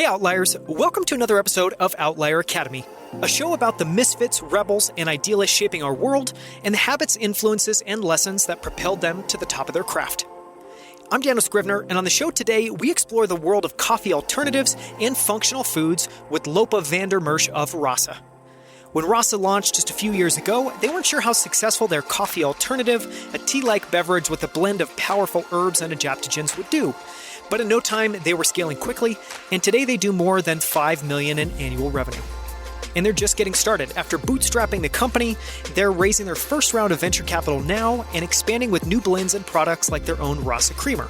Outliers, welcome to another episode of Outlier Academy, a show about the misfits, rebels, and idealists shaping our world, and the habits, influences, and lessons that propelled them to the top of their craft. I'm Daniel Scrivner, and on the show today, we explore the world of coffee alternatives and functional foods with Lopa Mersch of Rasa. When Rasa launched just a few years ago, they weren't sure how successful their coffee alternative, a tea-like beverage with a blend of powerful herbs and adaptogens, would do. But in no time, they were scaling quickly, and today they do more than $5 million in annual revenue. And they're just getting started. After bootstrapping the company, they're raising their first round of venture capital now and expanding with new blends and products like their own Rasa creamer.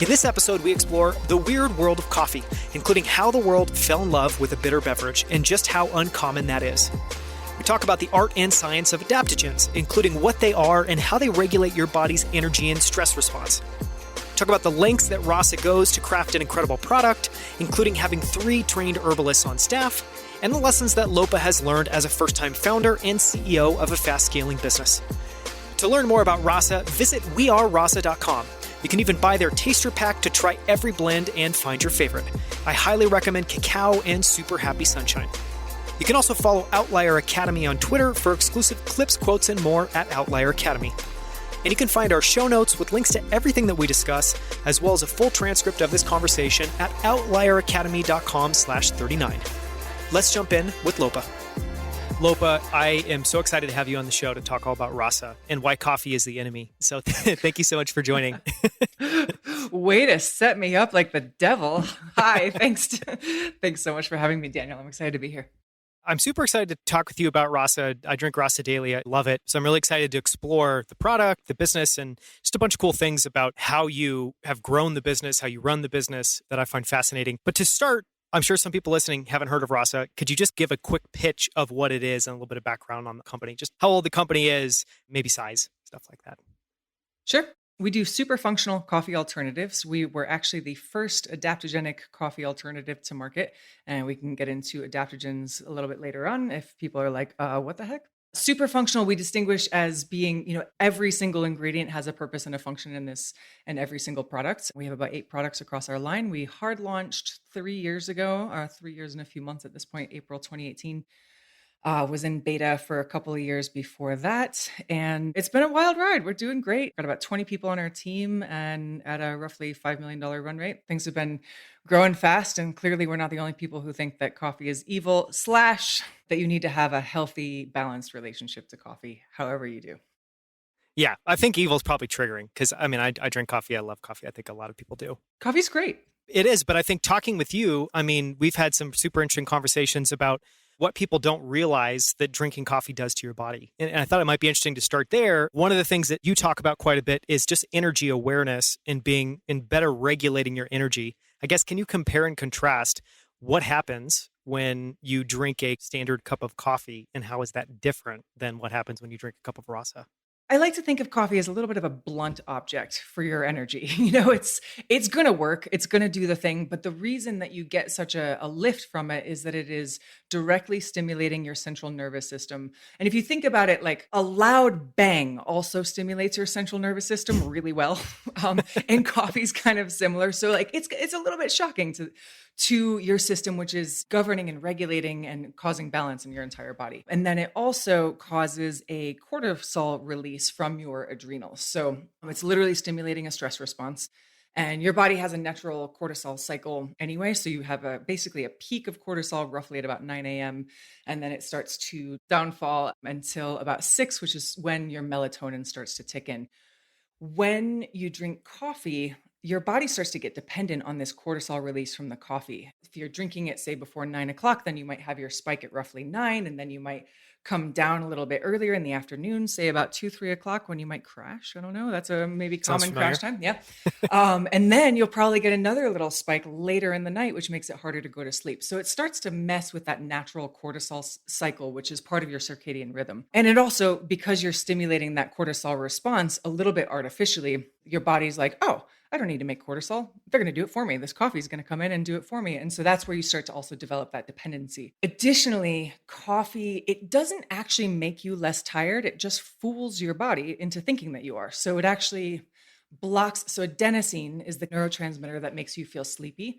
In this episode, we explore the weird world of coffee, including how the world fell in love with a bitter beverage and just how uncommon that is. We talk about the art and science of adaptogens, including what they are and how they regulate your body's energy and stress response. Talk about the lengths that Rasa goes to craft an incredible product, including having 3 trained herbalists on staff, and the lessons that Lopa has learned as a first-time founder and CEO of a fast-scaling business. To learn more about Rasa, visit wearerasa.com. You can even buy their taster pack to try every blend and find your favorite. I highly recommend Cacao and Super Happy Sunshine. You can also follow Outlier Academy on Twitter for exclusive clips, quotes, and more at Outlier Academy. And you can find our show notes with links to everything that we discuss, as well as a full transcript of this conversation at outlieracademy.com/39. Let's jump in with Lopa. Lopa, I am so excited to have you on the show to talk all about Rasa and why coffee is the enemy. So thank you so much for joining. Way to set me up like the devil. Hi, thanks so much for having me, Daniel. I'm excited to be here. I'm super excited to talk with you about Rasa. I drink Rasa daily. I love it. So I'm really excited to explore the product, the business, and just a bunch of cool things about how you have grown the business, how you run the business that I find fascinating. But to start, I'm sure some people listening haven't heard of Rasa. Could you just give a quick pitch of what it is and a little bit of background on the company? Just how old the company is, maybe size, stuff like that. Sure. We do super functional coffee alternatives. We were actually the first adaptogenic coffee alternative to market, and we can get into adaptogens a little bit later on if people are like, what the heck? Super functional, we distinguish as being, every single ingredient has a purpose and a function in this and every single product. We have about 8 products across our line. We hard launched 3 years ago, or 3 years and a few months at this point, April 2018. Was in beta for a couple of years before that. And it's been a wild ride. We're doing great. Got about 20 people on our team and at a roughly $5 million run rate. Things have been growing fast. And clearly we're not the only people who think that coffee is evil / that you need to have a healthy, balanced relationship to coffee, however you do. Yeah, I think evil is probably triggering because, I drink coffee. I love coffee. I think a lot of people do. Coffee's great. It is. But I think talking with you, we've had some super interesting conversations about what people don't realize that drinking coffee does to your body. And I thought it might be interesting to start there. One of the things that you talk about quite a bit is just energy awareness and being in better regulating your energy. I guess, can you compare and contrast what happens when you drink a standard cup of coffee and how is that different than what happens when you drink a cup of Rasa? I like to think of coffee as a little bit of a blunt object for your energy. It's going to work. It's going to do the thing. But the reason that you get such a lift from it is that it is directly stimulating your central nervous system. And if you think about it, like a loud bang also stimulates your central nervous system really well. And coffee's kind of similar. So it's a little bit shocking to your system, which is governing and regulating and causing balance in your entire body. And then it also causes a cortisol release from your adrenals. So it's literally stimulating a stress response. And your body has a natural cortisol cycle anyway. So you have basically a peak of cortisol roughly at about 9 a.m. And then it starts to downfall until about 6, which is when your melatonin starts to tick in. When you drink coffee, your body starts to get dependent on this cortisol release from the coffee. If you're drinking it, say, before 9 o'clock, then you might have your spike at roughly 9, and then you might come down a little bit earlier in the afternoon, say about 2, 3 o'clock when you might crash. I don't know. That's a maybe common crash time. Yeah. And then you'll probably get another little spike later in the night, which makes it harder to go to sleep. So it starts to mess with that natural cortisol cycle, which is part of your circadian rhythm. And it also, because you're stimulating that cortisol response a little bit artificially, your body's like, oh, I don't need to make cortisol. They're going to do it for me. This coffee is going to come in and do it for me. And so that's where you start to also develop that dependency. Additionally, coffee, it doesn't actually make you less tired. It just fools your body into thinking that you are. So it actually blocks. So adenosine is the neurotransmitter that makes you feel sleepy.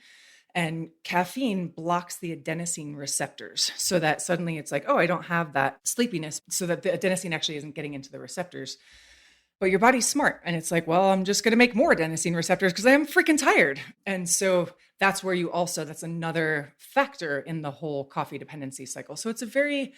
And caffeine blocks the adenosine receptors so that suddenly it's like, oh, I don't have that sleepiness, so that the adenosine actually isn't getting into the receptors. But your body's smart. And it's like, well, I'm just going to make more adenosine receptors because I'm freaking tired. And so that's where that's another factor in the whole coffee dependency cycle. So it's a very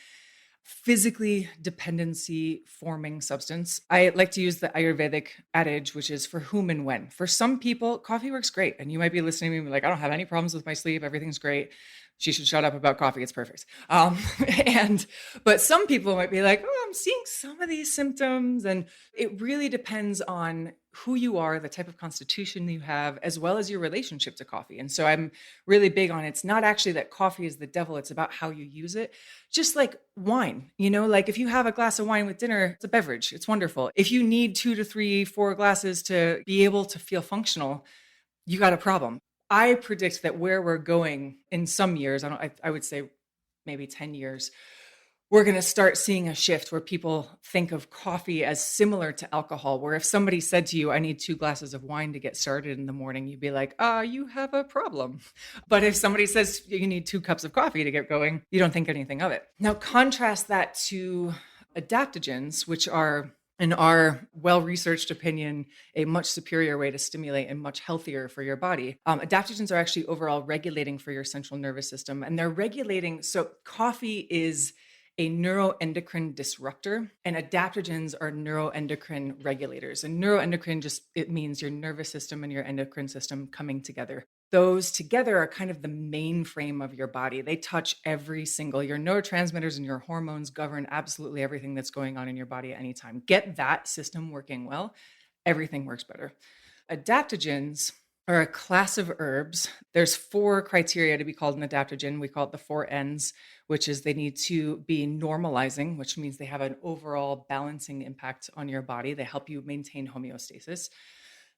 physically dependency forming substance. I like to use the Ayurvedic adage, which is for whom and when. For some people, coffee works great. And you might be listening to me like, I don't have any problems with my sleep. Everything's great. She should shut up about coffee. It's perfect. But some people might be like, oh, I'm seeing some of these symptoms. And it really depends on who you are, the type of constitution you have, as well as your relationship to coffee. And so I'm really big on, it's not actually that coffee is the devil. It's about how you use it. Just like wine, like if you have a glass of wine with dinner, it's a beverage. It's wonderful. If you need 2 to 3, 4 glasses to be able to feel functional, you got a problem. I predict that where we're going in some years, I would say maybe 10 years, we're going to start seeing a shift where people think of coffee as similar to alcohol, where if somebody said to you, I need 2 glasses of wine to get started in the morning, you'd be like, you have a problem. But if somebody says you need 2 cups of coffee to get going, you don't think anything of it. Now, contrast that to adaptogens, which are, in our well-researched opinion, a much superior way to stimulate and much healthier for your body. Adaptogens are actually overall regulating for your central nervous system. And they're regulating, so coffee is a neuroendocrine disruptor, and adaptogens are neuroendocrine regulators. And neuroendocrine it means your nervous system and your endocrine system coming together. Those together are kind of the mainframe of your body. They touch your neurotransmitters and your hormones govern absolutely everything that's going on in your body at any time. Get that system working well, everything works better. Adaptogens are a class of herbs. There's 4 criteria to be called an adaptogen. We call it the 4 N's, which is they need to be normalizing, which means they have an overall balancing impact on your body. They help you maintain homeostasis.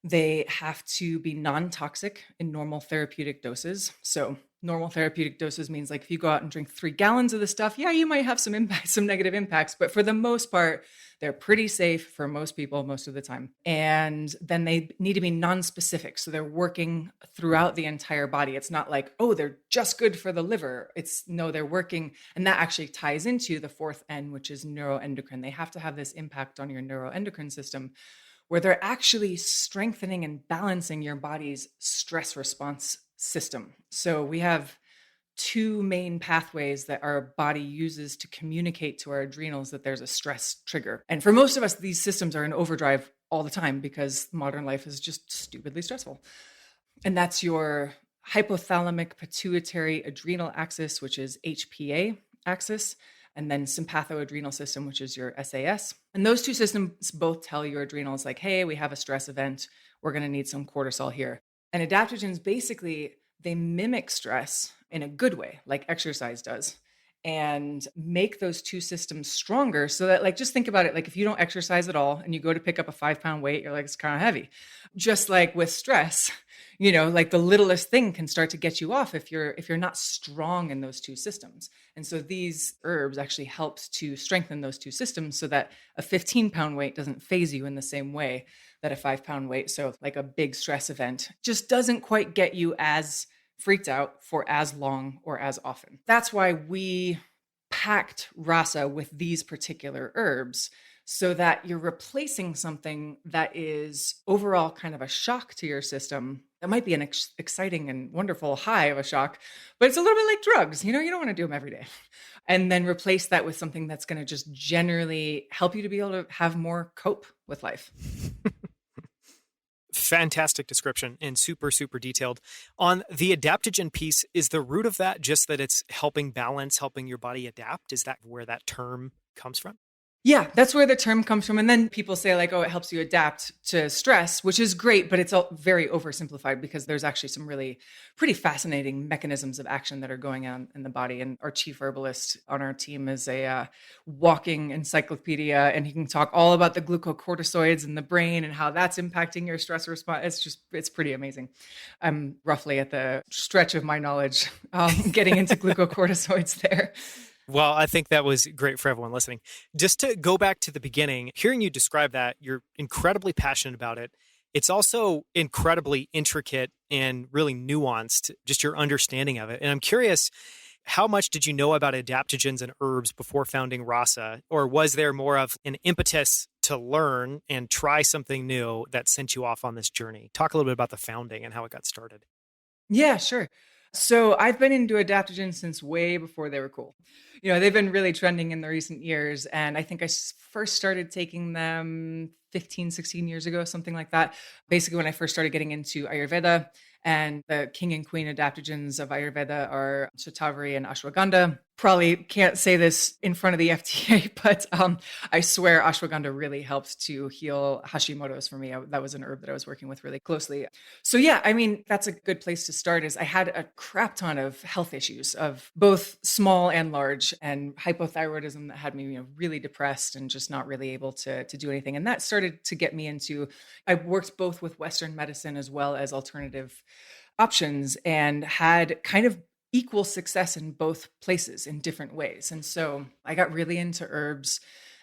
They have to be non-toxic in normal therapeutic doses. So normal therapeutic doses means like if you go out and drink 3 gallons of this stuff, yeah, you might have some negative impacts, but for the most part, they're pretty safe for most people most of the time. And then they need to be non-specific. So they're working throughout the entire body. It's not like, oh, they're just good for the liver. They're working. And that actually ties into the 4th N, which is neuroendocrine. They have to have this impact on your neuroendocrine system, where they're actually strengthening and balancing your body's stress response system. So we have 2 main pathways that our body uses to communicate to our adrenals that there's a stress trigger. And for most of us, these systems are in overdrive all the time because modern life is just stupidly stressful. And that's your hypothalamic pituitary adrenal axis, which is HPA axis, and then sympathoadrenal system, which is your SAS. And those 2 systems both tell your adrenals like, hey, we have a stress event. We're going to need some cortisol here. And adaptogens, basically, they mimic stress in a good way, like exercise does, and make those 2 systems stronger so that, like, just think about it. Like if you don't exercise at all and you go to pick up a 5-pound weight, you're like, it's kind of heavy. Just like with stress, like the littlest thing can start to get you off if you're not strong in those 2 systems. And so these herbs actually helps to strengthen those 2 systems so that a 15-pound weight doesn't phase you in the same way that a 5-pound weight, so like a big stress event, just doesn't quite get you as freaked out for as long or as often. That's why we packed Rasa with these particular herbs, so that you're replacing something that is overall kind of a shock to your system. That might be an exciting and wonderful high of a shock, but it's a little bit like drugs. You don't want to do them every day. And then replace that with something that's going to just generally help you to be able to have more cope with life. Fantastic description and super, super detailed. On the adaptogen piece, is the root of that just that it's helping balance, helping your body adapt? Is that where that term comes from? Yeah, that's where the term comes from. And then people say like, oh, it helps you adapt to stress, which is great, but it's all very oversimplified because there's actually some really pretty fascinating mechanisms of action that are going on in the body. And our chief herbalist on our team is a walking encyclopedia, and he can talk all about the glucocorticoids in the brain and how that's impacting your stress response. It's pretty amazing. I'm roughly at the stretch of my knowledge getting into glucocorticoids there. Well, I think that was great for everyone listening. Just to go back to the beginning, hearing you describe that, you're incredibly passionate about it. it's also incredibly intricate and really nuanced, just your understanding of it. And I'm curious, how much did you know about adaptogens and herbs before founding Rasa? Or was there more of an impetus to learn and try something new that sent you off on this journey? Talk a little bit about the founding and how it got started. Yeah, sure. So I've been into adaptogens since way before they were cool. They've been really trending in the recent years. And I think first started taking them 15, 16 years ago, something like that. Basically, when I first started getting into Ayurveda, and the king and queen adaptogens of Ayurveda are shatavari and ashwagandha. Probably can't say this in front of the FDA, but I swear ashwagandha really helped to heal Hashimoto's for me. That was an herb that I was working with really closely. So yeah, I mean, that's a good place to start. Is I had a crap ton of health issues of both small and large, and hypothyroidism that had me really depressed and just not really able to do anything. And that started to get me into, I worked both with Western medicine as well as alternative options, and had kind of equal success in both places in different ways. And so I got really into herbs.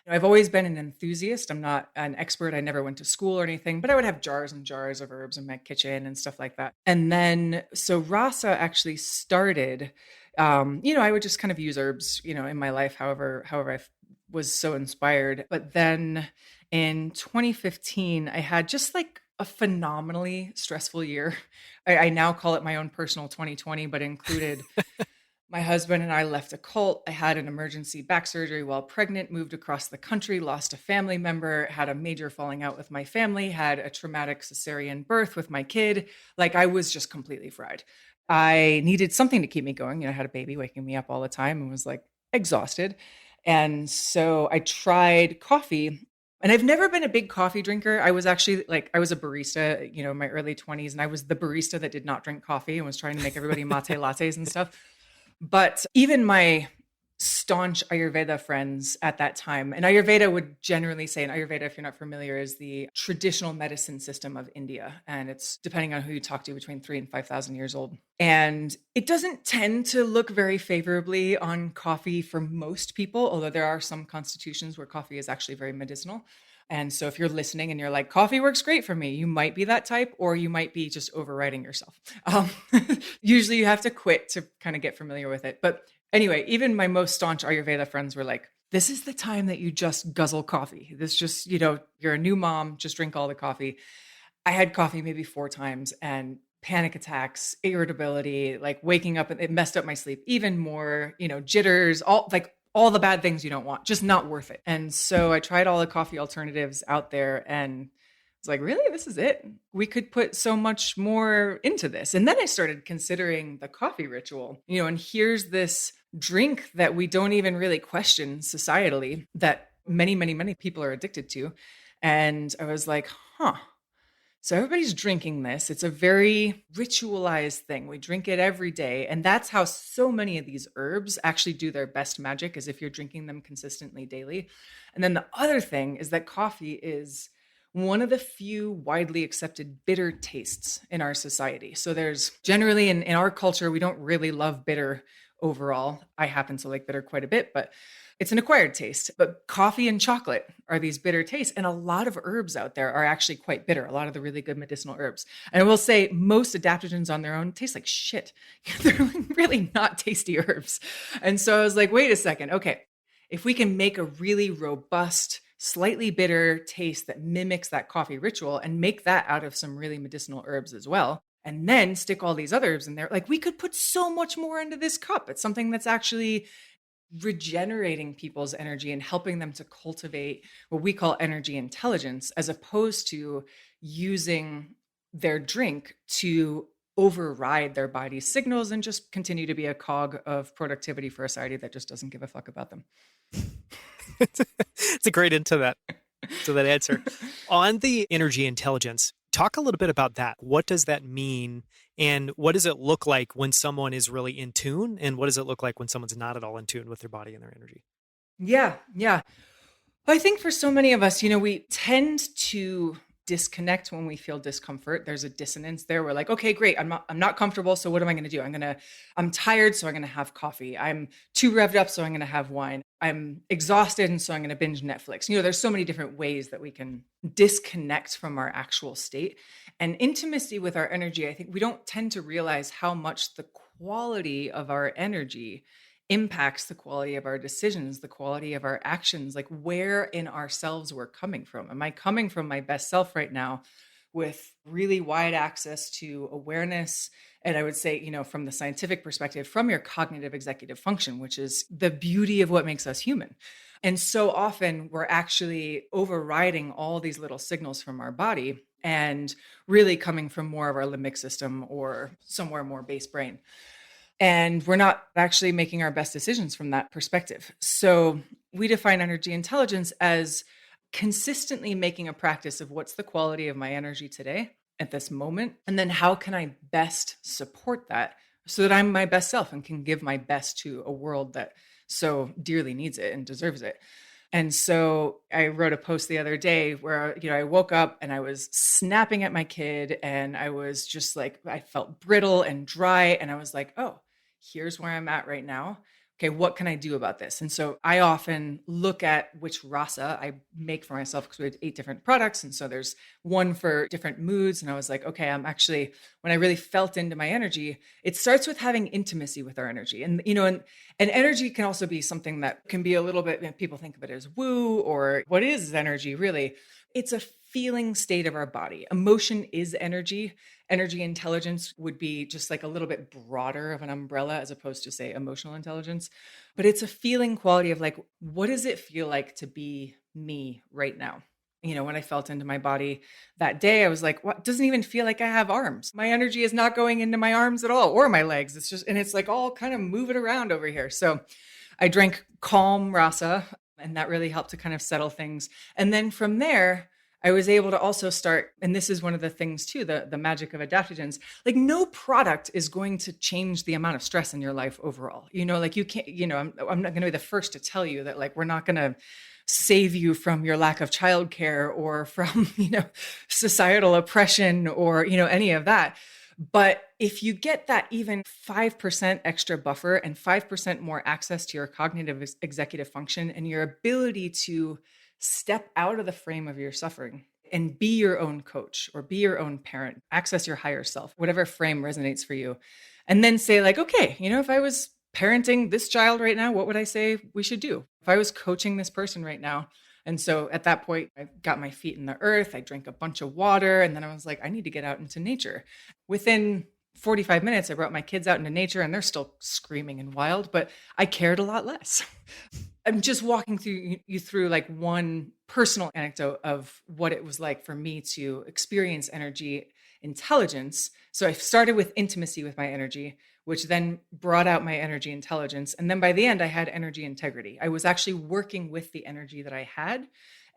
I've always been an enthusiast. I'm not an expert. I never went to school or anything, but I would have jars and jars of herbs in my kitchen and stuff like that. And then, so Rasa actually started, I would just kind of use herbs, in my life, however I was so inspired. But then in 2015, I had just like a phenomenally stressful year. I now call it my own personal 2020, but included my husband and I left a cult. I had an emergency back surgery while pregnant, moved across the country, lost a family member, had a major falling out with my family, had a traumatic cesarean birth with my kid. Like, I was just completely fried. I needed something to keep me going. I had a baby waking me up all the time and was like exhausted. And so I tried coffee. And I've never been a big coffee drinker. I was actually I was a barista, in my early 20s, and I was the barista that did not drink coffee and was trying to make everybody mate lattes and stuff. But even my staunch Ayurveda friends at that time, and Ayurveda would generally say, and Ayurveda, if you're not familiar, is the traditional medicine system of India. And it's, depending on who you talk to, between 3,000 and 5,000 years old. And it doesn't tend to look very favorably on coffee for most people, although there are some constitutions where coffee is actually very medicinal. And so if you're listening and you're like, coffee works great for me, you might be that type, or you might be just overriding yourself. Usually you have to quit to kind of get familiar with it. But anyway, even my most staunch Ayurveda friends were like, this is the time that you just guzzle coffee. This just, you're a new mom, just drink all the coffee. I had coffee maybe 4 times and panic attacks, irritability, like waking up, and it messed up my sleep even more, jitters, all the bad things you don't want, just not worth it. And so I tried all the coffee alternatives out there and was like, really, this is it? We could put so much more into this. And then I started considering the coffee ritual, and here's this drink that we don't even really question societally that many, many, many people are addicted to. And I was like, so everybody's drinking this. It's a very ritualized thing. We drink it every day. And that's how so many of these herbs actually do their best magic, is if you're drinking them consistently daily. And then the other thing is that coffee is one of the few widely accepted bitter tastes in our society. So there's generally in our culture, we don't really love bitter overall. I happen to like bitter quite a bit, but it's an acquired taste. But coffee and chocolate are these bitter tastes. And a lot of herbs out there are actually quite bitter, a lot of the really good medicinal herbs. And I will say most adaptogens on their own taste like shit. They're really not tasty herbs. And so I was like, wait a second. Okay, if we can make a really robust, slightly bitter taste that mimics that coffee ritual and make that out of some really medicinal herbs as well, and then stick all these other herbs in there, like we could put so much more into this cup. It's something that's actually regenerating people's energy and helping them to cultivate what we call energy intelligence, as opposed to using their drink to override their body's signals and just continue to be a cog of productivity for a society that just doesn't give a fuck about them. It's a great into that answer. On the energy intelligence, talk a little bit about that. What does that mean? And what does it look like when someone is really in tune? And what does it look like when someone's not at all in tune with their body and their energy? Yeah. I think for so many of us, we tend to disconnect when we feel discomfort. There's a dissonance there. We're like, okay, great. I'm not comfortable. So what am I going to do? I'm tired. So I'm going to have coffee. I'm too revved up. So I'm going to have wine. I'm exhausted. And so I'm going to binge Netflix. There's so many different ways that we can disconnect from our actual state. And intimacy with our energy, I think we don't tend to realize how much the quality of our energy impacts the quality of our decisions, the quality of our actions, like where in ourselves we're coming from. Am I coming from my best self right now with really wide access to awareness? And I would say, from the scientific perspective, from your cognitive executive function, which is the beauty of what makes us human. And so often we're actually overriding all these little signals from our body and really coming from more of our limbic system or somewhere more base brain. And we're not actually making our best decisions from that perspective. So we define energy intelligence as consistently making a practice of what's the quality of my energy today at this moment. And then how can I best support that so that I'm my best self and can give my best to a world that so dearly needs it and deserves it. And so I wrote a post the other day where, I woke up and I was snapping at my kid and I was just like, I felt brittle and dry. And I was like, oh, here's where I'm at right now. Okay, what can I do about this? And so I often look at which rasa I make for myself because we have 8 different products. And so there's one for different moods. And I was like, okay, I'm actually, when I really felt into my energy, it starts with having intimacy with our energy. And, and energy can also be something that can be a little bit, people think of it as woo, or what is energy really? It's a feeling state of our body. Emotion is energy. Energy intelligence would be just like a little bit broader of an umbrella as opposed to, say, emotional intelligence. But it's a feeling quality of like, what does it feel like to be me right now? When I felt into my body that day, I was like, what? Doesn't even feel like I have arms. My energy is not going into my arms at all or my legs. It's like all kind of moving around over here. So I drank calm rasa, and that really helped to kind of settle things. And then from there, I was able to also start, and this is one of the things too, the magic of adaptogens, like no product is going to change the amount of stress in your life overall. Like you can't, I'm not going to be the first to tell you that like, we're not going to save you from your lack of childcare or from, societal oppression or, any of that. But if you get that even 5% extra buffer and 5% more access to your cognitive executive function and your ability to step out of the frame of your suffering and be your own coach or be your own parent, access your higher self, whatever frame resonates for you. And then say like, okay, if I was parenting this child right now, what would I say we should do? If I was coaching this person right now. And so at that point, I got my feet in the earth, I drank a bunch of water, and then I was like, I need to get out into nature. Within 45 minutes, I brought my kids out into nature and they're still screaming and wild, but I cared a lot less. I'm just walking you through like one personal anecdote of what it was like for me to experience energy intelligence. So I started with intimacy with my energy, which then brought out my energy intelligence. And then by the end, I had energy integrity. I was actually working with the energy that I had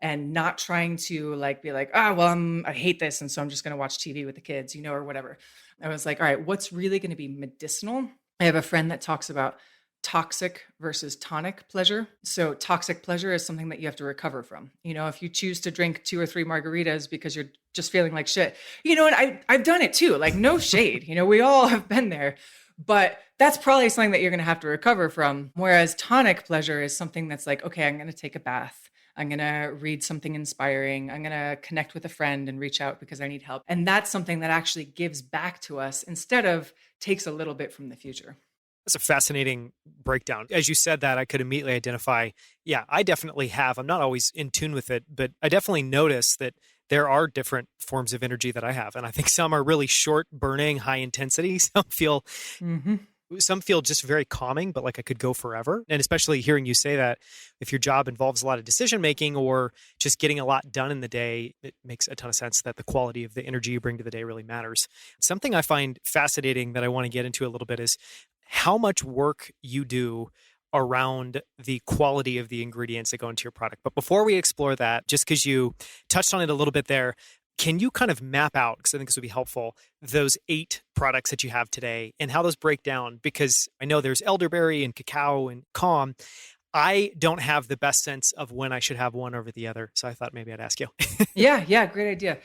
and not trying to like be like, I hate this. And so I'm just going to watch TV with the kids, or whatever. I was like, all right, what's really going to be medicinal? I have a friend that talks about toxic versus tonic pleasure. So toxic pleasure is something that you have to recover from. If you choose to drink 2 or 3 margaritas because you're just feeling like shit, and I've done it too, like no shade, we all have been there, but that's probably something that you're going to have to recover from. Whereas tonic pleasure is something that's like, okay, I'm going to take a bath. I'm going to read something inspiring. I'm going to connect with a friend and reach out because I need help. And that's something that actually gives back to us instead of takes a little bit from the future. That's a fascinating breakdown. As you said that, I could immediately identify, yeah, I definitely have. I'm not always in tune with it, but I definitely notice that there are different forms of energy that I have. And I think some are really short, burning, high intensity. Some feel just very calming, but like I could go forever. And especially hearing you say that if your job involves a lot of decision making or just getting a lot done in the day, it makes a ton of sense that the quality of the energy you bring to the day really matters. Something I find fascinating that I want to get into a little bit is how much work you do around the quality of the ingredients that go into your product. But before we explore that, just because you touched on it a little bit there, can you kind of map out, because I think this would be helpful, those 8 products that you have today and how those break down? Because I know there's elderberry and cacao and calm. I don't have the best sense of when I should have one over the other. So I thought maybe I'd ask you. Yeah, great idea.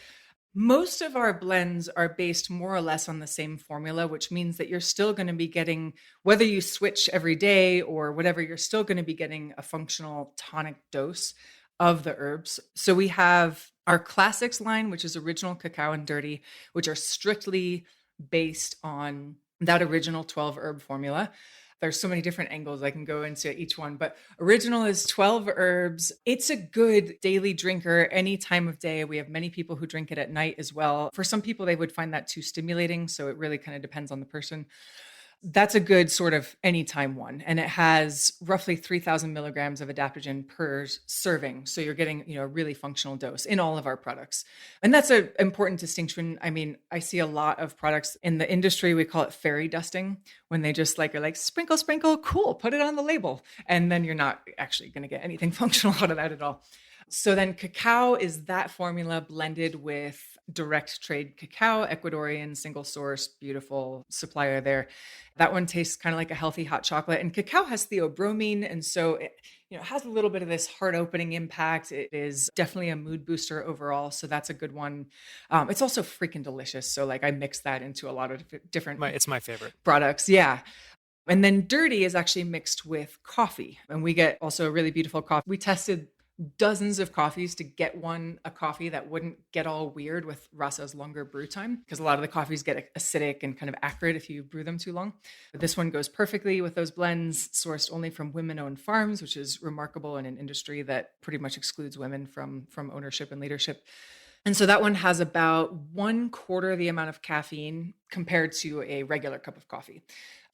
Most of our blends are based more or less on the same formula, which means that you're still going to be getting, whether you switch every day or whatever, you're still going to be getting a functional tonic dose of the herbs. So we have our classics line, which is original cacao and dirty, which are strictly based on that original 12 herb formula. There's so many different angles I can go into each one, but original is 12 herbs. It's a good daily drinker any time of day. We have many people who drink it at night as well. For some people, they would find that too stimulating. So it really kind of depends on the person. That's a good sort of anytime one. And it has roughly 3,000 milligrams of adaptogen per serving. So you're getting, a really functional dose in all of our products. And that's an important distinction. I mean, I see a lot of products in the industry, we call it fairy dusting, when they just are like, sprinkle, sprinkle, cool, put it on the label. And then you're not actually going to get anything functional out of that at all. So then cacao is that formula blended with direct trade cacao, Ecuadorian, single source, beautiful supplier there. That one tastes kind of like a healthy hot chocolate. And cacao has theobromine. And so it has a little bit of this heart opening impact. It is definitely a mood booster overall. So that's a good one. It's also freaking delicious. So I mix that into a lot of different It's my favorite products. Yeah. And then dirty is actually mixed with coffee. And we get also a really beautiful coffee. We tested dozens of coffees to get a coffee that wouldn't get all weird with Rasa's longer brew time, because a lot of the coffees get acidic and kind of acrid if you brew them too long. But this one goes perfectly with those blends, sourced only from women-owned farms, which is remarkable in an industry that pretty much excludes women from ownership and leadership. And so that one has about 1/4 the amount of caffeine compared to a regular cup of coffee.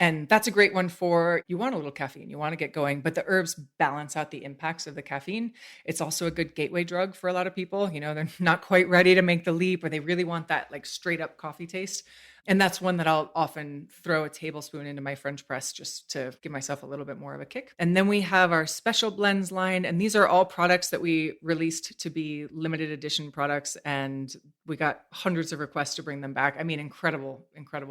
And that's a great one for, you want a little caffeine, you want to get going, but the herbs balance out the impacts of the caffeine. It's also a good gateway drug for a lot of people. They're not quite ready to make the leap, or they really want that straight up coffee taste. And that's one that I'll often throw a tablespoon into my French press just to give myself a little bit more of a kick. And then we have our special blends line. And these are all products that we released to be limited edition products. And we got hundreds of requests to bring them back. I mean, incredible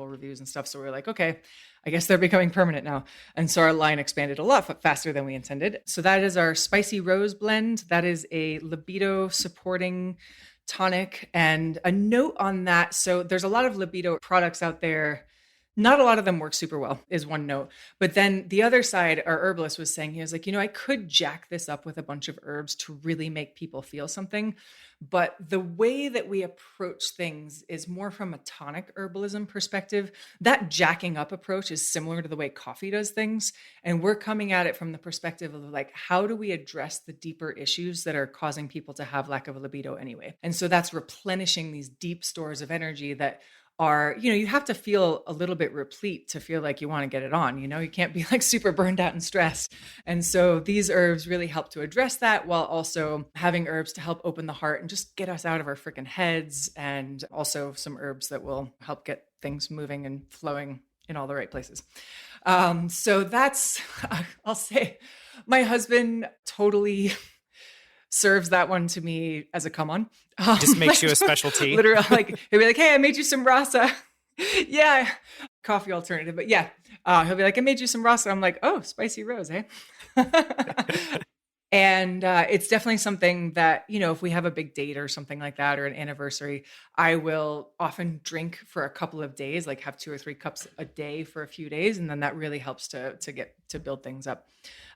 reviews and stuff. So we're like, okay, I guess they're becoming permanent now. And so our line expanded a lot faster than we intended. So that is our spicy rose blend. That is a libido supporting tonic. And a note on that. So there's a lot of libido products out there. Not a lot of them work super well, is one note. But then the other side, our herbalist was saying, he was like, I could jack this up with a bunch of herbs to really make people feel something. But the way that we approach things is more from a tonic herbalism perspective. That jacking up approach is similar to the way coffee does things. And we're coming at it from the perspective of how do we address the deeper issues that are causing people to have lack of a libido anyway? And so that's replenishing these deep stores of energy that are, you have to feel a little bit replete to feel like you want to get it on. You can't be super burned out and stressed. And so these herbs really help to address that, while also having herbs to help open the heart and just get us out of our freaking heads. And also some herbs that will help get things moving and flowing in all the right places. So that's, I'll say, my husband totally serves that one to me as a come on. Just makes you a specialty. Literally, he'll be like, hey, I made you some Rasa. Yeah. Coffee alternative. But yeah, he'll be like, I made you some Rasa. I'm like, oh, spicy rose, eh? And it's definitely something that, if we have a big date or something like that, or an anniversary, I will often drink for a couple of days, have 2 or 3 cups a day for a few days. And then that really helps to build things up.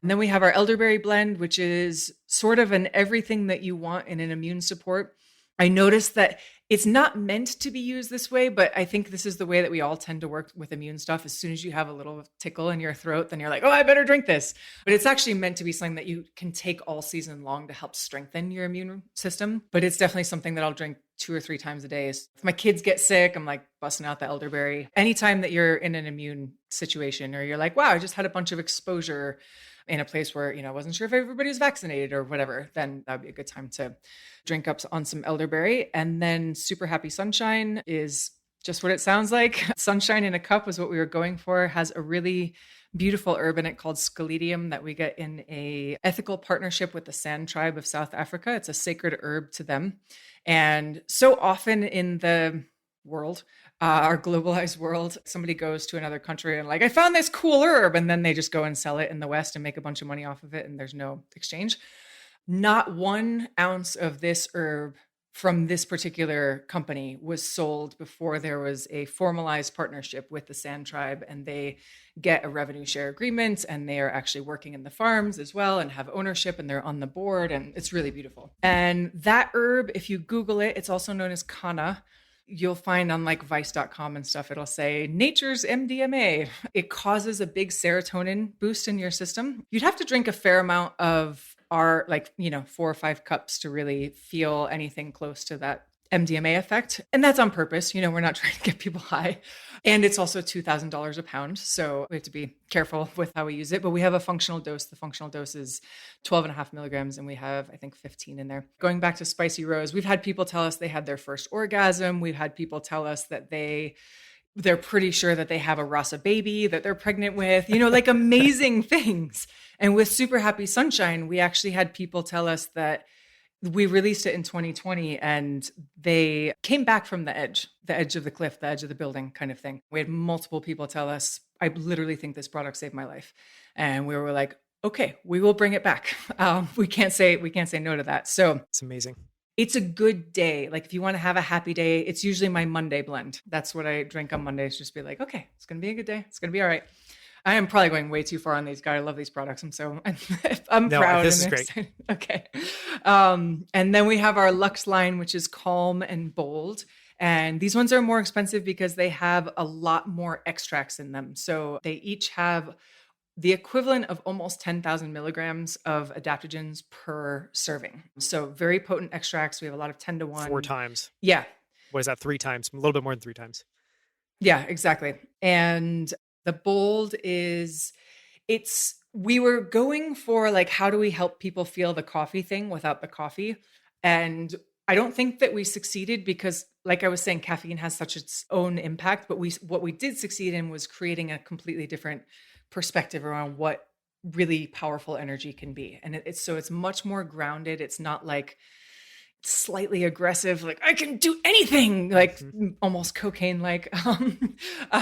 And then we have our elderberry blend, which is sort of an everything that you want in an immune support. I noticed that it's not meant to be used this way, but I think this is the way that we all tend to work with immune stuff. As soon as you have a little tickle in your throat, then you're like, oh, I better drink this. But it's actually meant to be something that you can take all season long to help strengthen your immune system. But it's definitely something that I'll drink 2 or 3 times a day. If my kids get sick, I'm busting out the elderberry. Anytime that you're in an immune situation, or you're like, wow, I just had a bunch of exposure in a place where, I wasn't sure if everybody was vaccinated or whatever, then that'd be a good time to drink up on some elderberry. And then Super Happy Sunshine is just what it sounds like. Sunshine in a cup was what we were going for. Has a really beautiful herb in it called Scaledium that we get in a ethical partnership with the San tribe of South Africa. It's a sacred herb to them. And so often in the world, our globalized world. Somebody goes to another country and like, I found this cool herb, and then they just go and sell it in the West and make a bunch of money off of it, and there's no exchange. Not 1 ounce of this herb from this particular company was sold before there was a formalized partnership with the Sand Tribe, and they get a revenue share agreement, and they are actually working in the farms as well and have ownership, and they're on the board, and it's really beautiful. And that herb, if you Google it, it's also known as Kana. You'll find on like vice.com and stuff, it'll say nature's MDMA. It causes a big serotonin boost in your system. You'd have to drink a fair amount of our 4 or 5 cups to really feel anything close to that MDMA effect. And that's on purpose. We're not trying to get people high. And it's also $2,000 a pound. So we have to be careful with how we use it. But we have a functional dose. The functional dose is 12.5 milligrams. And we have, I think, 15 in there. Going back to Spicy Rose, we've had people tell us they had their first orgasm. We've had people tell us that they're pretty sure that they have a Rasa baby that they're pregnant with, like amazing things. And with Super Happy Sunshine, we actually had people tell us that we released it in 2020 and they came back from the edge of the cliff, the edge of the building kind of thing. We had multiple people tell us, I literally think this product saved my life. And we were like, okay, we will bring it back. We can't say no to that. So it's amazing. It's a good day. Like if you want to have a happy day, it's usually my Monday blend. That's what I drink on Mondays. Just be like, okay, it's going to be a good day. It's going to be all right. I am probably going way too far on these guys. I love these products. I'm proud. This is great. Okay. And then we have our Luxe line, which is Calm and Bold. And these ones are more expensive because they have a lot more extracts in them. So they each have the equivalent of almost 10,000 milligrams of adaptogens per serving. So very potent extracts. We have a lot of 10-to-1. 4 times. Yeah. What is that? 3 times? A little bit more than 3 times. Yeah, exactly. And the Bold we were going for like, how do we help people feel the coffee thing without the coffee? And I don't think that we succeeded because, like I was saying, caffeine has such its own impact, but what we did succeed in was creating a completely different perspective around what really powerful energy can be. And it's much more grounded. It's not like slightly aggressive, like I can do anything, like almost cocaine-like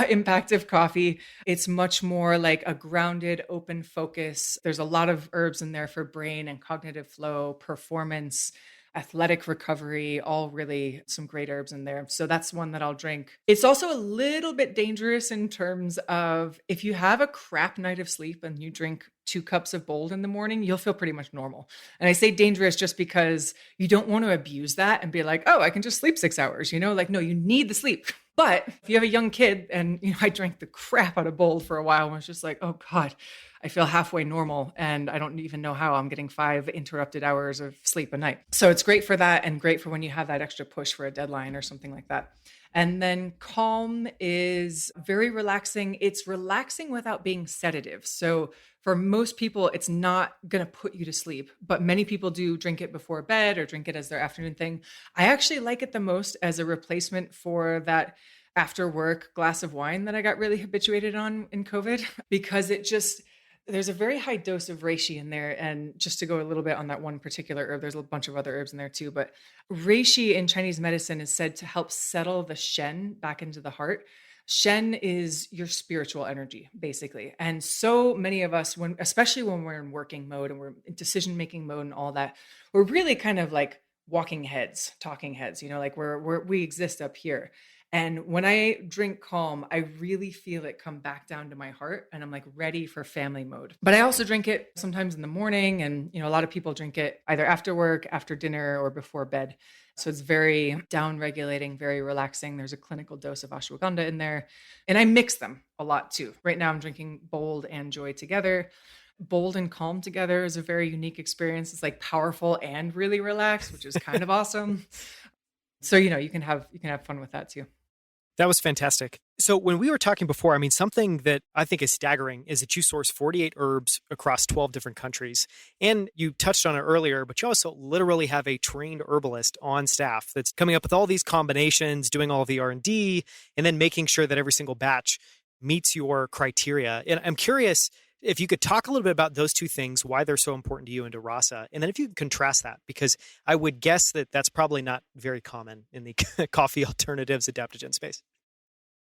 impact of coffee. It's much more like a grounded, open focus. There's a lot of herbs in there for brain and cognitive flow, performance, athletic recovery, all really some great herbs in there. So that's one that I'll drink. It's also a little bit dangerous in terms of if you have a crap night of sleep and you drink 2 cups of Bold in the morning, you'll feel pretty much normal. And I say dangerous just because you don't want to abuse that and be like, oh, I can just sleep 6 hours, like, no, you need the sleep. But if you have a young kid and, I drank the crap out of Bold for a while and was just like, oh God, I feel halfway normal and I don't even know how I'm getting 5 interrupted hours of sleep a night. So it's great for that and great for when you have that extra push for a deadline or something like that. And then Calm is very relaxing. It's relaxing without being sedative. So for most people, it's not going to put you to sleep, but many people do drink it before bed or drink it as their afternoon thing. I actually like it the most as a replacement for that after work glass of wine that I got really habituated on in COVID, because there's a very high dose of reishi in there. And just to go a little bit on that one particular herb, there's a bunch of other herbs in there too, but reishi in Chinese medicine is said to help settle the shen back into the heart. Shen is your spiritual energy, basically. And so many of us, especially when we're in working mode and we're in decision-making mode and all that, we're really kind of like talking heads, like we exist up here. And when I drink Calm, I really feel it come back down to my heart and I'm like ready for family mode. But I also drink it sometimes in the morning. And, a lot of people drink it either after work, after dinner, or before bed. So it's very down regulating, very relaxing. There's a clinical dose of ashwagandha in there. And I mix them a lot too. Right now I'm drinking Bold and Joy together. Bold and Calm together is a very unique experience. It's like powerful and really relaxed, which is kind of awesome. So, you can have fun with that too. That was fantastic. So when we were talking before, something that I think is staggering is that you source 48 herbs across 12 different countries. And you touched on it earlier, but you also literally have a trained herbalist on staff that's coming up with all these combinations, doing all of the R&D, and then making sure that every single batch meets your criteria. And I'm curious, If you could talk a little bit about those two things, why they're so important to you and to Rasa, and then if you could contrast that, because I would guess that that's probably not very common in the coffee alternatives adaptogen space.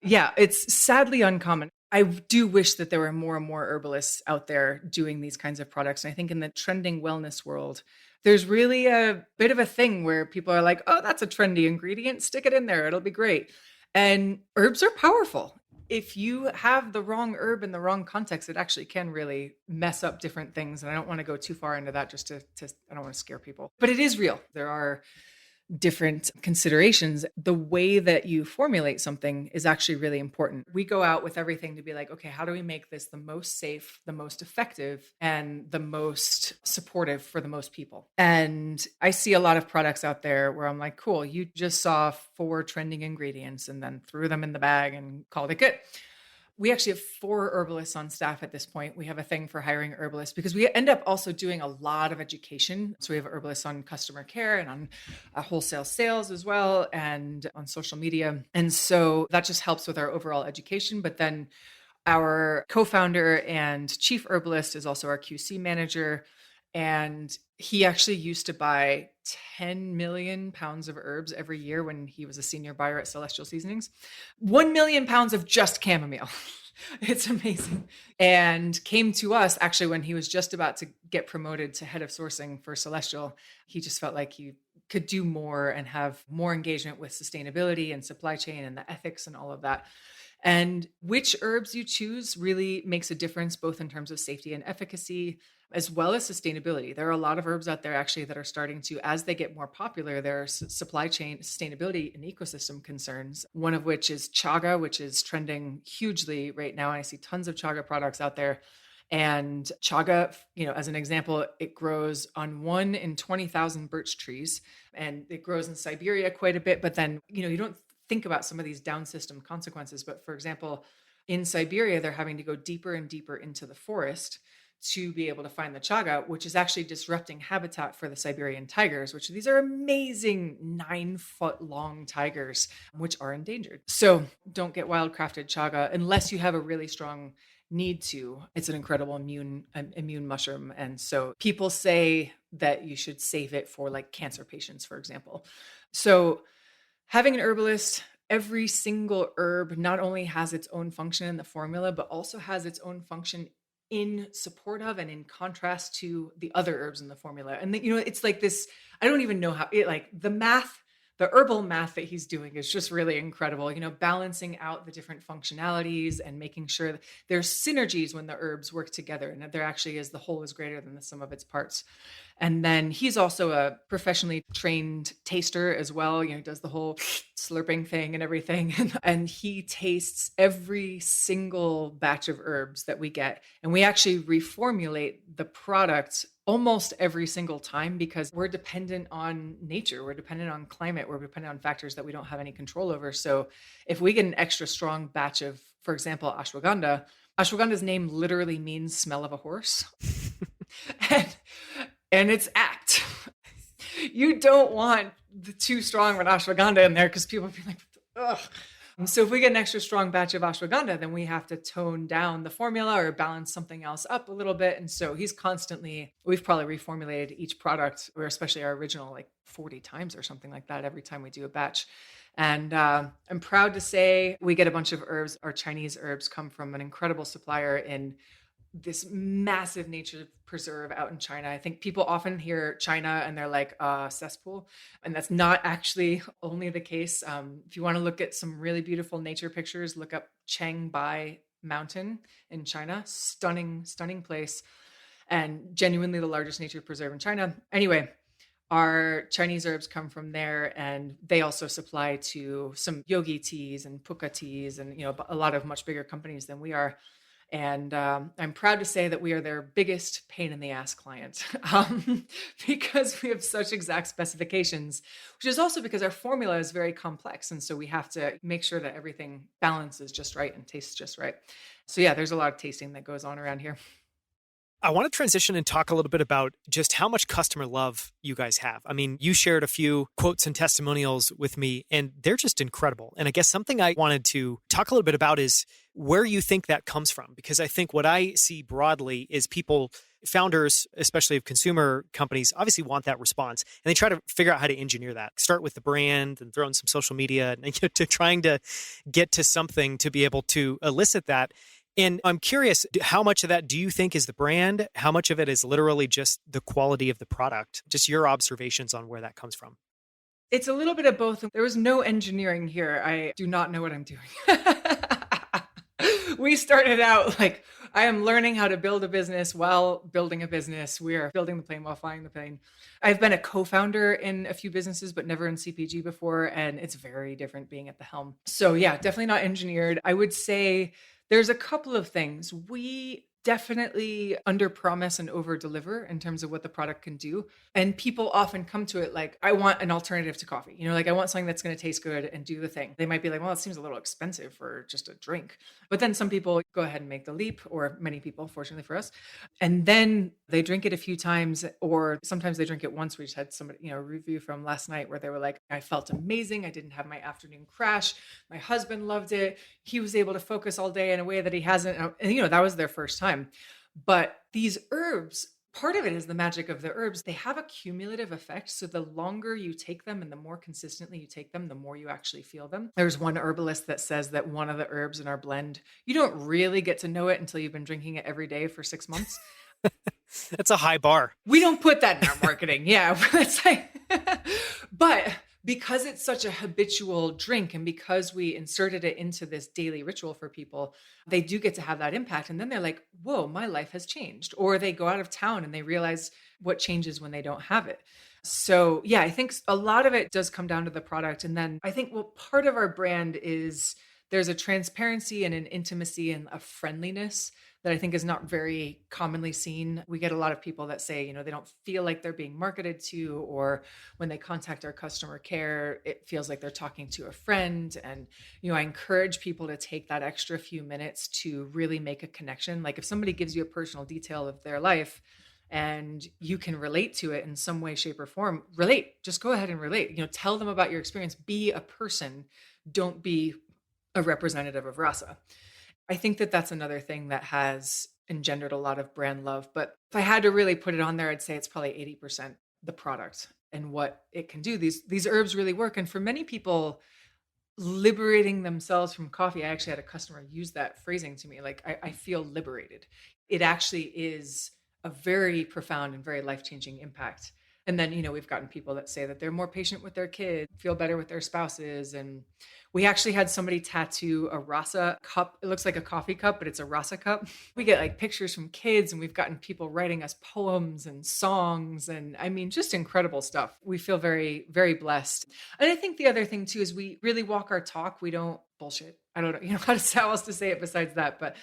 Yeah, it's sadly uncommon. I do wish that there were more and more herbalists out there doing these kinds of products. And I think in the trending wellness world, there's really a bit of a thing where people are like, oh, that's a trendy ingredient, stick it in there, it'll be great. And herbs are powerful. If you have the wrong herb in the wrong context, it actually can really mess up different things. And I don't want to go too far into that just to I don't want to scare people. But it is real. There are different considerations. The way that you formulate something is actually really important. We go out with everything to be like, okay, how do we make this the most safe, the most effective, and the most supportive for the most people? And I see a lot of products out there where I'm like, cool, you just saw 4 trending ingredients and then threw them in the bag and called it good. We actually have 4 herbalists on staff at this point. We have a thing for hiring herbalists because we end up also doing a lot of education. So we have herbalists on customer care and on wholesale sales as well, and on social media. And so that just helps with our overall education. But then our co-founder and chief herbalist is also our QC manager. And he actually used to buy 10 million pounds of herbs every year when he was a senior buyer at Celestial Seasonings. 1 million pounds of just chamomile. It's amazing. And came to us actually when he was just about to get promoted to head of sourcing for Celestial. He just felt like he could do more and have more engagement with sustainability and supply chain and the ethics and all of that. And which herbs you choose really makes a difference, both in terms of safety and efficacy, as well as sustainability. There are a lot of herbs out there actually that are starting to, as they get more popular, there are supply chain sustainability and ecosystem concerns, one of which is chaga, which is trending hugely right now. And I see tons of chaga products out there. And chaga, as an example, it grows on 1 in 20,000 birch trees, and it grows in Siberia quite a bit. But then, you don't think about some of these down system consequences. But for example, in Siberia, they're having to go deeper and deeper into the forest to be able to find the chaga, which is actually disrupting habitat for the Siberian tigers, which these are amazing 9-foot long tigers, which are endangered. So don't get wildcrafted chaga unless you have a really strong need to. It's an incredible immune mushroom. And so people say that you should save it for like cancer patients, for example. So having an herbalist, every single herb not only has its own function in the formula, but also has its own function in support of and in contrast to the other herbs in the formula. And it's like this, I don't even know how the herbal math that he's doing is just really incredible, balancing out the different functionalities and making sure that there's synergies when the herbs work together and that there actually is, the whole is greater than the sum of its parts. And then he's also a professionally trained taster as well. He does the whole slurping thing and everything. And he tastes every single batch of herbs that we get. And we actually reformulate the product almost every single time because we're dependent on nature. We're dependent on climate. We're dependent on factors that we don't have any control over. So if we get an extra strong batch of, for example, ashwagandha's name literally means smell of a horse. And it's apt. You don't want the too strong of an ashwagandha in there because people be like, ugh. So if we get an extra strong batch of ashwagandha, then we have to tone down the formula or balance something else up a little bit. And so we've probably reformulated each product, or especially our original, like 40 times or something like that every time we do a batch. And I'm proud to say we get a bunch of herbs. Our Chinese herbs come from an incredible supplier in this massive nature preserve out in China. I think people often hear China and they're like, cesspool. And that's not actually only the case. If you want to look at some really beautiful nature pictures, look up Changbai Mountain in China. Stunning, stunning place. And genuinely the largest nature preserve in China. Anyway, our Chinese herbs come from there, and they also supply to some yogi teas and puka teas and, a lot of much bigger companies than we are. And I'm proud to say that we are their biggest pain in the ass client because we have such exact specifications, which is also because our formula is very complex. And so we have to make sure that everything balances just right and tastes just right. So yeah, there's a lot of tasting that goes on around here. I want to transition and talk a little bit about just how much customer love you guys have. I mean, you shared a few quotes and testimonials with me, and they're just incredible. And I guess something I wanted to talk a little bit about is where you think that comes from. Because I think what I see broadly is people, founders, especially of consumer companies, obviously want that response. And they try to figure out how to engineer that. Start with the brand and throw in some social media and to trying to get to something to be able to elicit that. And I'm curious, how much of that do you think is the brand? How much of it is literally just the quality of the product? Just your observations on where that comes from. It's a little bit of both. There was no engineering here. I do not know what I'm doing. We started out like, I am learning how to build a business while building a business. We are building the plane while flying the plane. I've been a co-founder in a few businesses, but never in CPG before. And it's very different being at the helm. So yeah, definitely not engineered. I would say there's a couple of things. We definitely under promise and over deliver in terms of what the product can do. And people often come to it like, I want an alternative to coffee. Like I want something that's going to taste good and do the thing. They might be like, well, it seems a little expensive for just a drink. But then some people go ahead and make the leap, or many people, fortunately for us. And then they drink it a few times, or sometimes they drink it once. We just had somebody, a review from last night where they were like, I felt amazing. I didn't have my afternoon crash. My husband loved it. He was able to focus all day in a way that he hasn't. And, that was their first time. But these herbs, part of it is the magic of the herbs. They have a cumulative effect. So the longer you take them and the more consistently you take them, the more you actually feel them. There's one herbalist that says that one of the herbs in our blend, you don't really get to know it until you've been drinking it every day for 6 months. That's a high bar. We don't put that in our marketing. Yeah. It's like, but because it's such a habitual drink and because we inserted it into this daily ritual for people, they do get to have that impact. And then they're like, whoa, my life has changed. Or they go out of town and they realize what changes when they don't have it. So yeah, I think a lot of it does come down to the product. And then I think, part of our brand is there's a transparency and an intimacy and a friendliness that I think is not very commonly seen. We get a lot of people that say, they don't feel like they're being marketed to, or when they contact our customer care, it feels like they're talking to a friend. And, I encourage people to take that extra few minutes to really make a connection. Like if somebody gives you a personal detail of their life and you can relate to it in some way, shape, or form, relate. Just go ahead and relate. Tell them about your experience. Be a person. Don't be a representative of Rasa. I think that that's another thing that has engendered a lot of brand love. But if I had to really put it on there, I'd say it's probably 80% the product and what it can do. These herbs really work. And for many people, liberating themselves from coffee, I actually had a customer use that phrasing to me. Like, I feel liberated. It actually is a very profound and very life-changing impact. And then, we've gotten people that say that they're more patient with their kids, feel better with their spouses. And we actually had somebody tattoo a Rasa cup. It looks like a coffee cup, but it's a Rasa cup. We get like pictures from kids, and we've gotten people writing us poems and songs. And I mean, just incredible stuff. We feel very, very blessed. And I think the other thing too, is we really walk our talk. We don't bullshit. I don't know, how else to say it besides that,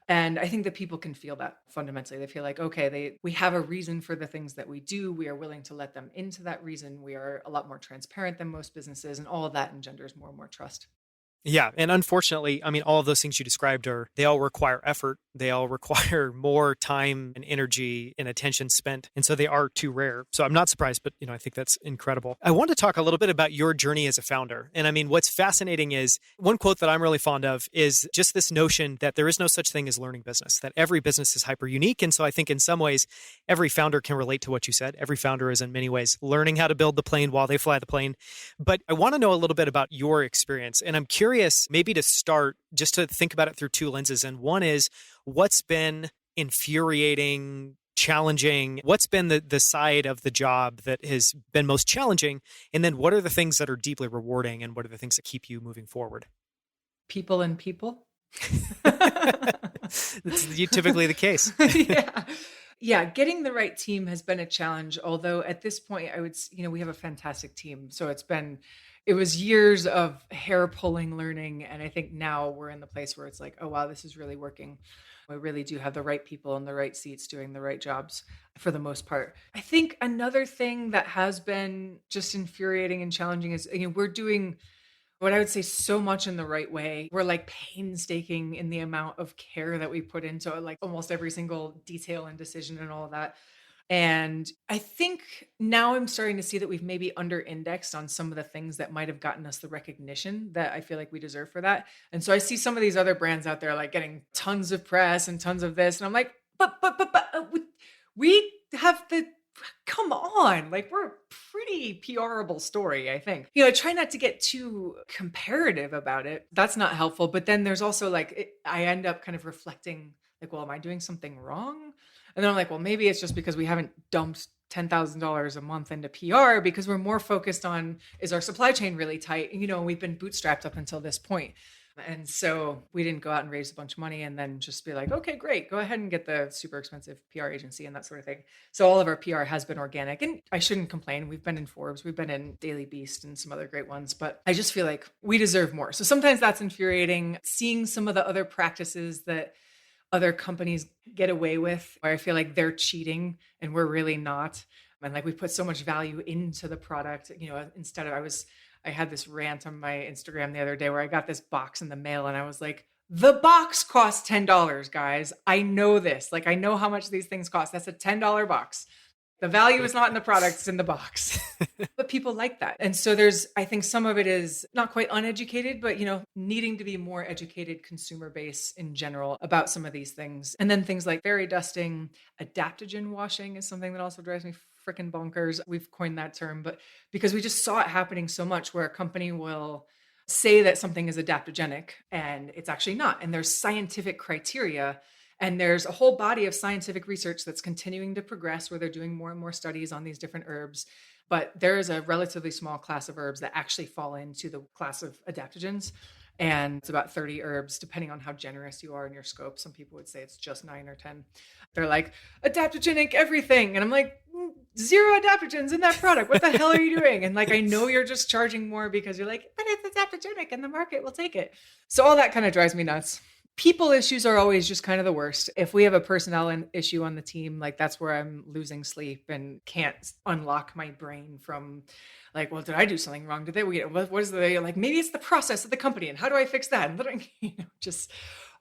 and I think that people can feel that fundamentally. They feel like, okay, we have a reason for the things that we do. We are willing to let them into that reason. We are a lot more transparent than most businesses, and all of that engenders more and more trust. Yeah. And unfortunately, all of those things you described they all require effort. They all require more time and energy and attention spent. And so they are too rare. So I'm not surprised, but I think that's incredible. I want to talk a little bit about your journey as a founder. And what's fascinating is one quote that I'm really fond of is just this notion that there is no such thing as learning business, that every business is hyper unique. And so I think in some ways, every founder can relate to what you said. Every founder is in many ways learning how to build the plane while they fly the plane. But I want to know a little bit about your experience. And I'm curious, maybe to start, just to think about it through two lenses. And one is, what's been infuriating, challenging? What's been the side of the job that has been most challenging? And then what are the things that are deeply rewarding, and what are the things that keep you moving forward? People and people. That's typically the case. Yeah. Getting the right team has been a challenge. Although at this point, I would, we have a fantastic team. So it was years of hair pulling learning. And I think now we're in the place where it's like, oh, wow, this is really working. We really do have the right people in the right seats doing the right jobs for the most part. I think another thing that has been just infuriating and challenging is, we're doing what I would say so much in the right way. We're like painstaking in the amount of care that we put into like almost every single detail and decision and all of that. And I think now I'm starting to see that we've maybe under indexed on some of the things that might have gotten us the recognition that I feel like we deserve for that. And so I see some of these other brands out there like getting tons of press and tons of this. And I'm like, we have the, come on, like we're a pretty PRable story, I think. I try not to get too comparative about it. That's not helpful. But then there's also like, I end up kind of reflecting like, well, am I doing something wrong? And then I'm like, well, maybe it's just because we haven't dumped $10,000 a month into PR because we're more focused on, is our supply chain really tight? We've been bootstrapped up until this point. And so we didn't go out and raise a bunch of money and then just be like, okay, great, go ahead and get the super expensive PR agency and that sort of thing. So all of our PR has been organic, and I shouldn't complain. We've been in Forbes, we've been in Daily Beast and some other great ones, but I just feel like we deserve more. So sometimes that's infuriating, seeing some of the other practices that other companies get away with, where I feel like they're cheating and we're really not. And like we put so much value into the product, instead of, I had this rant on my Instagram the other day where I got this box in the mail and I was like, the box costs $10, guys. I know this. Like, I know how much these things cost. That's a $10 box. The value is not in the product, it's in the box. But people like that. And so I think some of it is not quite uneducated, but, needing to be more educated consumer base in general about some of these things. And then things like fairy dusting, adaptogen washing is something that also drives me freaking bonkers. We've coined that term, but because we just saw it happening so much where a company will say that something is adaptogenic and it's actually not. And there's scientific criteria. And there's a whole body of scientific research that's continuing to progress where they're doing more and more studies on these different herbs. But there is a relatively small class of herbs that actually fall into the class of adaptogens. And it's about 30 herbs, depending on how generous you are in your scope. Some people would say it's just 9 or 10. They're like, adaptogenic everything. And I'm like, 0 adaptogens in that product. What the hell are you doing? And like, I know you're just charging more because you're like, but it's adaptogenic and the market will take it. So all that kind of drives me nuts. People issues are always just kind of the worst. If we have a personnel issue on the team, like that's where I'm losing sleep and can't unlock my brain from like, well, did I do something wrong? Did they, what is the, like, maybe it's the process of the company and how do I fix that? And just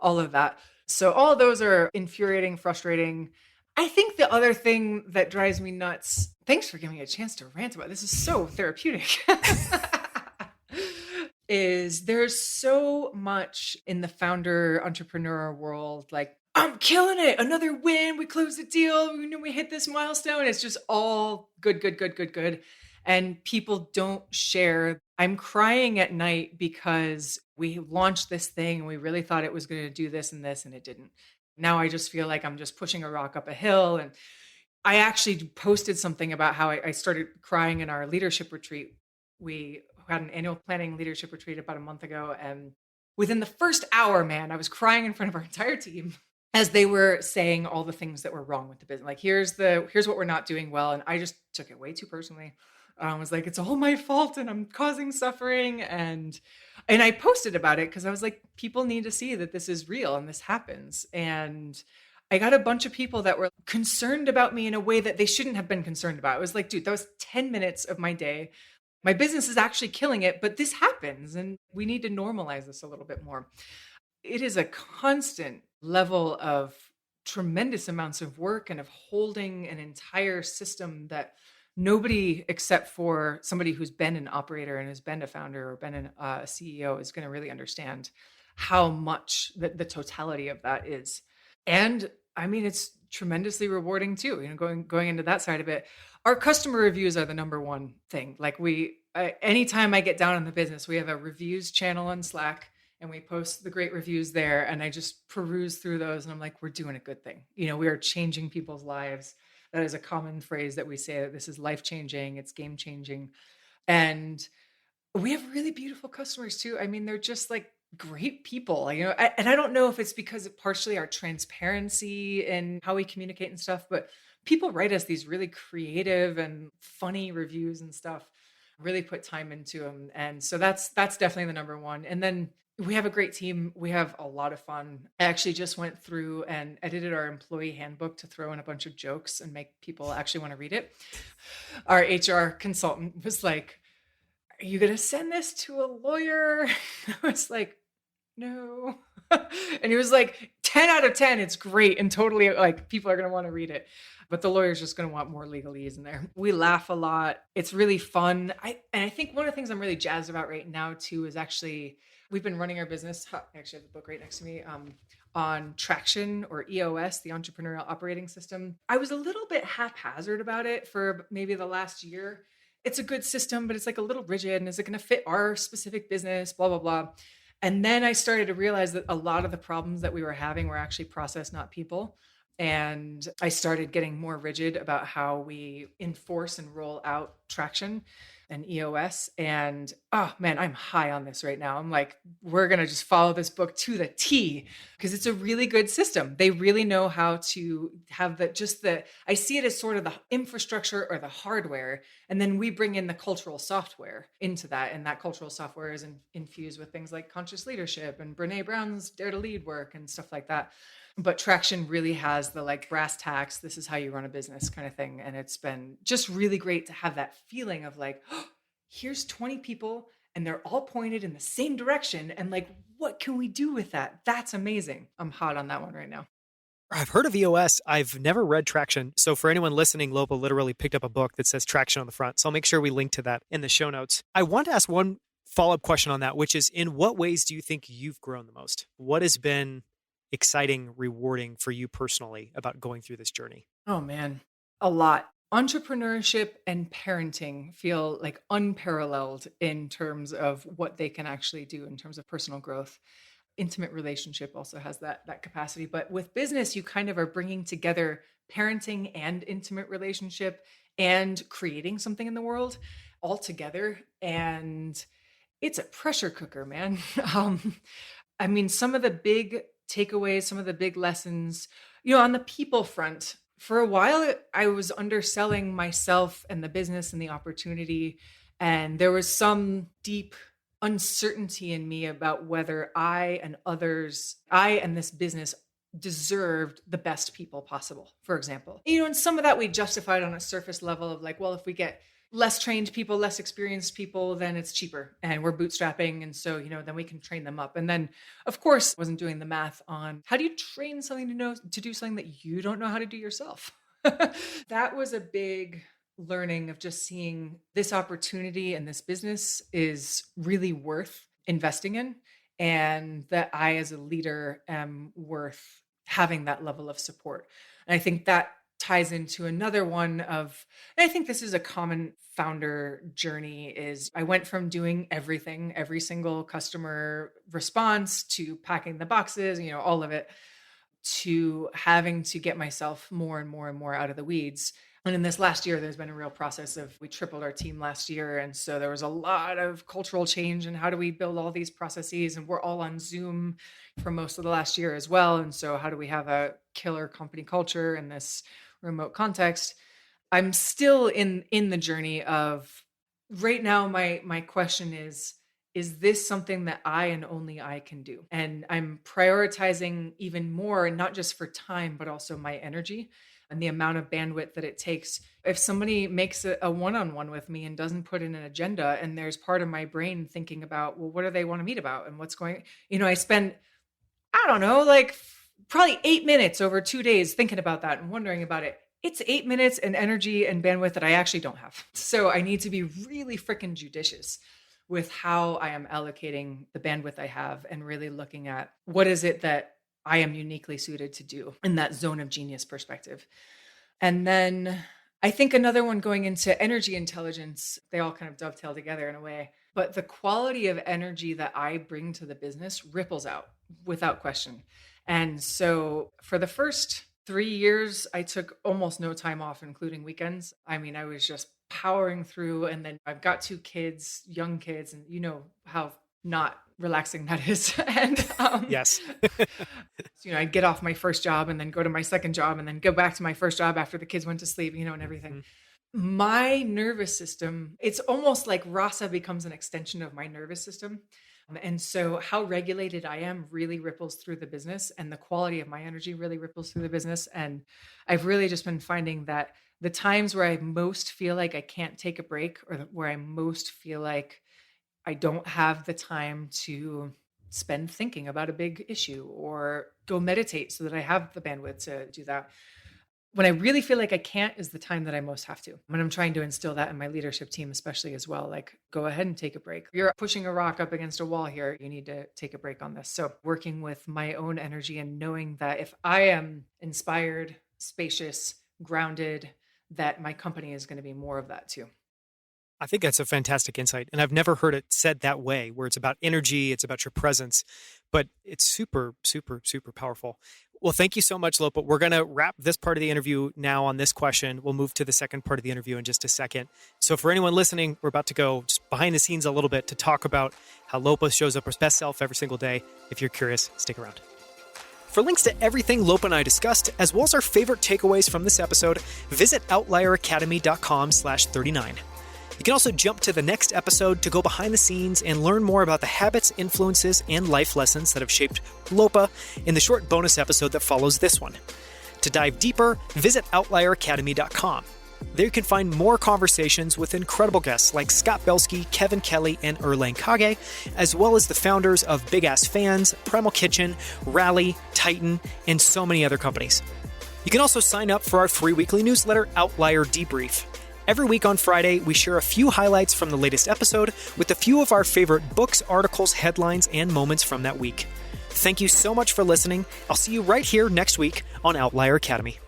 all of that. So all of those are infuriating, frustrating. I think the other thing that drives me nuts, thanks for giving me a chance to rant about this, is so therapeutic. Is there's so much in the founder entrepreneur world, like, I'm killing it, another win, we closed the deal, we hit this milestone. It's just all good. And people don't share. I'm crying at night because we launched this thing and we really thought it was going to do this and it didn't. Now I just feel like I'm just pushing a rock up a hill. And I actually posted something about how I started crying in our leadership retreat. We had an annual planning leadership retreat about a month ago. And within the first hour, man, I was crying in front of our entire team as they were saying all the things that were wrong with the business. Like, here's what we're not doing well. And I just took it way too personally. I was like, it's all my fault and I'm causing suffering. And I posted about it because I was like, people need to see that this is real and this happens. And I got a bunch of people that were concerned about me in a way that they shouldn't have been concerned about. It was like, dude, that was 10 minutes of my day. My business is actually killing it, but this happens and we need to normalize this a little bit more. It is a constant level of tremendous amounts of work and of holding an entire system that nobody except for somebody who's been an operator and has been a founder or been a CEO is going to really understand how much the totality of that is. And I mean, it's tremendously rewarding too, going into that side of it. Our customer reviews are the number one thing. Like anytime I get down in the business, we have a reviews channel on Slack and we post the great reviews there. And I just peruse through those and I'm like, we're doing a good thing. We are changing people's lives. That is a common phrase that we say, that this is life-changing, it's game-changing. And we have really beautiful customers too. I mean, they're just like great people, and I don't know if it's because of partially our transparency and how we communicate and stuff, but people write us these really creative and funny reviews and stuff, really put time into them. And so that's definitely the number one. And then we have a great team. We have a lot of fun. I actually just went through and edited our employee handbook to throw in a bunch of jokes and make people actually want to read it. Our HR consultant was like, are you going to send this to a lawyer? I was like, no. And he was like, 10 out of 10, it's great. And totally like people are going to want to read it. But the lawyer's just going to want more legalese in there. We laugh a lot. It's really fun. And I think one of the things I'm really jazzed about right now too is actually we've been running our business. I actually have the book right next to me. On Traction or EOS, the Entrepreneurial Operating System. I was a little bit haphazard about it for maybe the last year. It's a good system, but it's like a little rigid. And is it going to fit our specific business? Blah, blah, blah. And then I started to realize that a lot of the problems that we were having were actually process, not people. And I started getting more rigid about how we enforce and roll out Traction and EOS. And oh man, I'm high on this right now. I'm like, we're going to just follow this book to the T because it's a really good system. They really know how to have I see it as sort of the infrastructure or the hardware. And then we bring in the cultural software into that. And that cultural software is infused with things like conscious leadership and Brene Brown's Dare to Lead work and stuff like that. But Traction really has the like brass tacks, this is how you run a business kind of thing. And it's been just really great to have that feeling of like, oh, here's 20 people and they're all pointed in the same direction. And like, what can we do with that? That's amazing. I'm hot on that one right now. I've heard of EOS. I've never read Traction. So for anyone listening, Lopa literally picked up a book that says Traction on the front. So I'll make sure we link to that in the show notes. I want to ask one follow-up question on that, which is in what ways do you think you've grown the most? What has been exciting, rewarding for you personally about going through this journey? Oh man, a lot. Entrepreneurship and parenting feel like unparalleled in terms of what they can actually do in terms of personal growth. Intimate relationship also has that capacity. But with business, you kind of are bringing together parenting and intimate relationship and creating something in the world all together. And it's a pressure cooker, man. I mean, some of the big takeaways, some of the big lessons, on the people front, for a while, I was underselling myself and the business and the opportunity. And there was some deep uncertainty in me about whether I and this business deserved the best people possible, for example. And some of that we justified on a surface level of like, well, if we get less trained people, less experienced people, then it's cheaper and we're bootstrapping. And so, then we can train them up. And then of course, wasn't doing the math on how do you train something to do something that you don't know how to do yourself? That was a big learning of just seeing this opportunity and this business is really worth investing in. And that I, as a leader, am worth having that level of support. And I think that ties into another one of, and I think this is a common founder journey, is I went from doing everything, every single customer response to packing the boxes, all of it, to having to get myself more and more and more out of the weeds. And in this last year, there's been a real process of, we tripled our team last year. And so there was a lot of cultural change and how do we build all these processes? And we're all on Zoom for most of the last year as well. And so how do we have a killer company culture in this remote context? I'm still in the journey of right now. My question is this something that I and only I can do? And I'm prioritizing even more, not just for time, but also my energy and the amount of bandwidth that it takes. If somebody makes a one-on-one with me and doesn't put in an agenda, and there's part of my brain thinking about, well, what do they want to meet about and what's going, I spend, I don't know, like probably 8 minutes over 2 days thinking about that and wondering about it. It's 8 minutes and energy and bandwidth that I actually don't have. So I need to be really freaking judicious with how I am allocating the bandwidth I have and really looking at what is it that I am uniquely suited to do in that zone of genius perspective. And then I think another one going into energy intelligence, they all kind of dovetail together in a way, but the quality of energy that I bring to the business ripples out without question. And so for the first 3 years, I took almost no time off, including weekends. I mean, I was just powering through. And then I've got 2 kids, young kids, and you know how not relaxing that is. And Yes. I'd get off my first job and then go to my second job and then go back to my first job after the kids went to sleep, and everything. Mm-hmm. My nervous system, it's almost like Rasa becomes an extension of my nervous system. And so how regulated I am really ripples through the business, and the quality of my energy really ripples through the business. And I've really just been finding that the times where I most feel like I can't take a break, or where I most feel like I don't have the time to spend thinking about a big issue or go meditate so that I have the bandwidth to do that. When I really feel like I can't is the time that I most have to. When I'm trying to instill that in my leadership team, especially as well, like go ahead and take a break. You're pushing a rock up against a wall here. You need to take a break on this. So working with my own energy and knowing that if I am inspired, spacious, grounded, that my company is going to be more of that too. I think that's a fantastic insight. And I've never heard it said that way, where it's about energy, it's about your presence, but it's super, super, super powerful. Well, thank you so much, Lopa. We're going to wrap this part of the interview now on this question. We'll move to the second part of the interview in just a second. So for anyone listening, we're about to go just behind the scenes a little bit to talk about how Lopa shows up her best self every single day. If you're curious, stick around. For links to everything Lopa and I discussed, as well as our favorite takeaways from this episode, visit outlieracademy.com/39. You can also jump to the next episode to go behind the scenes and learn more about the habits, influences, and life lessons that have shaped Lopa in the short bonus episode that follows this one. To dive deeper, visit outlieracademy.com. There you can find more conversations with incredible guests like Scott Belsky, Kevin Kelly, and Erlang Kage, as well as the founders of Big Ass Fans, Primal Kitchen, Rally, Titan, and so many other companies. You can also sign up for our free weekly newsletter, Outlier Debrief. Every week on Friday, we share a few highlights from the latest episode with a few of our favorite books, articles, headlines, and moments from that week. Thank you so much for listening. I'll see you right here next week on Outlier Academy.